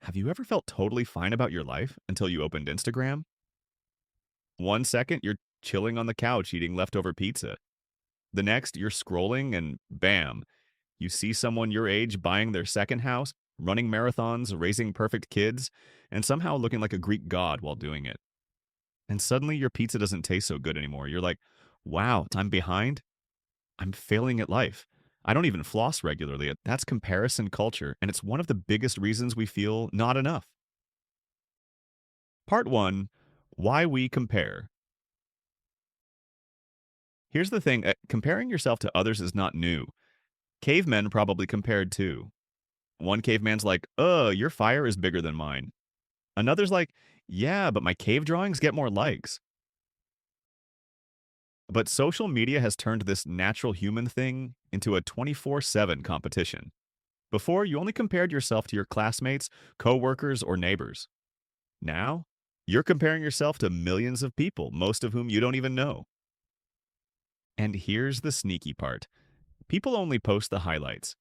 Have you ever felt totally fine about your life until you opened Instagram? 1 second, you're chilling on the couch eating leftover pizza. The next, you're scrolling and bam, you see someone your age buying their second house, running marathons, raising perfect kids, and somehow looking like a Greek god while doing it. And suddenly your pizza doesn't taste so good anymore. You're like, wow, I'm behind. I'm failing at life. I don't even floss regularly. That's comparison culture, and it's one of the biggest reasons we feel not enough. Part 1, Why We Compare. Here's the thing, comparing yourself to others is not new. Cavemen probably compared too. One caveman's like, your fire is bigger than mine. Another's like, yeah, but my cave drawings get more likes. But social media has turned this natural human thing into a 24/7 competition. Before, you only compared yourself to your classmates, coworkers, or neighbors. Now, you're comparing yourself to millions of people, most of whom you don't even know. And here's the sneaky part. People only post the highlights.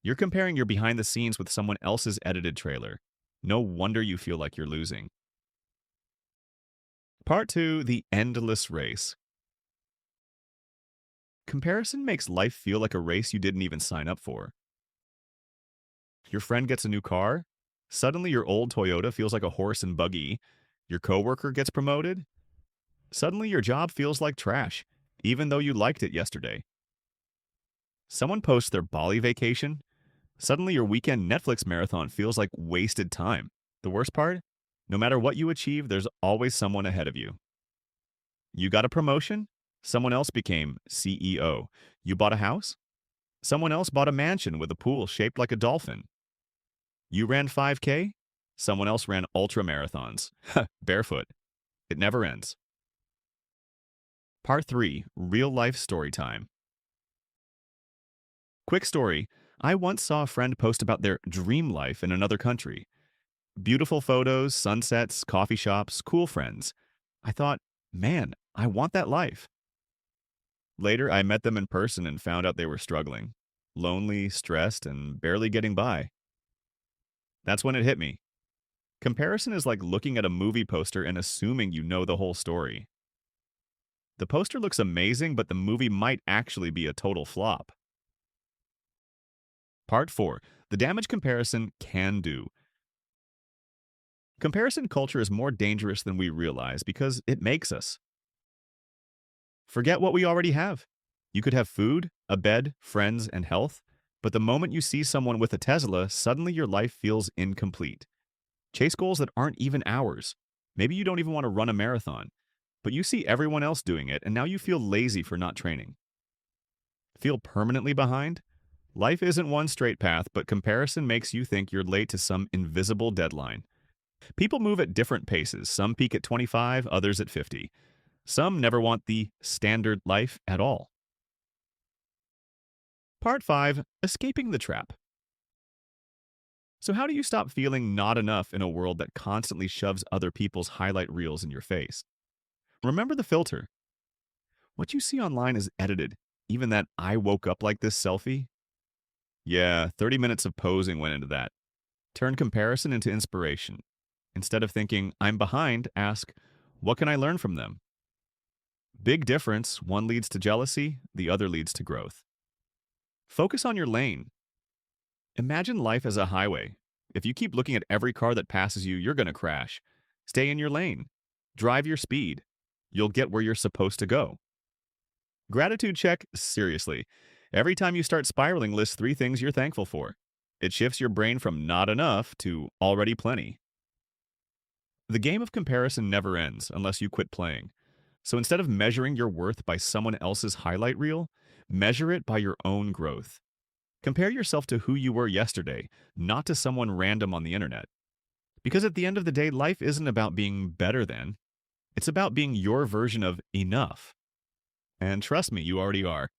You're comparing your behind the scenes with someone else's edited trailer. No wonder you feel like you're losing. Part 2, The Endless Race. Comparison makes life feel like a race you didn't even sign up for. Your friend gets a new car. Suddenly, your old Toyota feels like a horse and buggy. Your coworker gets promoted. Suddenly, your job feels like trash, even though you liked it yesterday. Someone posts their Bali vacation. Suddenly, your weekend Netflix marathon feels like wasted time. The worst part? No matter what you achieve, there's always someone ahead of you. You got a promotion? Someone else became CEO. You bought a house? Someone else bought a mansion with a pool shaped like a dolphin. You ran 5K? Someone else ran ultra marathons. Barefoot. It never ends. Part 3, Real Life Story Time. Quick story. I once saw a friend post about their dream life in another country. Beautiful photos, sunsets, coffee shops, cool friends. I thought, man, I want that life. Later, I met them in person and found out they were struggling. Lonely, stressed, and barely getting by. That's when it hit me. Comparison is like looking at a movie poster and assuming you know the whole story. The poster looks amazing, but the movie might actually be a total flop. Part 4, The Damage Comparison Can Do. Comparison culture is more dangerous than we realize because it makes us. Forget what we already have. You could have food, a bed, friends, and health, but the moment you see someone with a Tesla, suddenly your life feels incomplete. Chase goals that aren't even ours. Maybe you don't even want to run a marathon, but you see everyone else doing it, and now you feel lazy for not training. Feel permanently behind? Life isn't one straight path, but comparison makes you think you're late to some invisible deadline. People move at different paces. Some peak at 25, others at 50. Some never want the standard life at all. Part 5, Escaping the Trap. So how do you stop feeling not enough in a world that constantly shoves other people's highlight reels in your face? Remember the filter. What you see online is edited. Even that "I woke up like this" selfie? Yeah, 30 minutes of posing went into that. Turn comparison into inspiration. Instead of thinking, I'm behind, ask, what can I learn from them? Big difference. One leads to jealousy, the other leads to growth. Focus on your lane. Imagine life as a highway. If you keep looking at every car that passes you, you're going to crash. Stay in your lane. Drive your speed. You'll get where you're supposed to go. Gratitude check, seriously. Every time you start spiraling, list 3 things you're thankful for. It shifts your brain from not enough to already plenty. The game of comparison never ends unless you quit playing. So instead of measuring your worth by someone else's highlight reel, measure it by your own growth. Compare yourself to who you were yesterday, not to someone random on the internet. Because at the end of the day, life isn't about being better than, it's about being your version of enough. And trust me, you already are.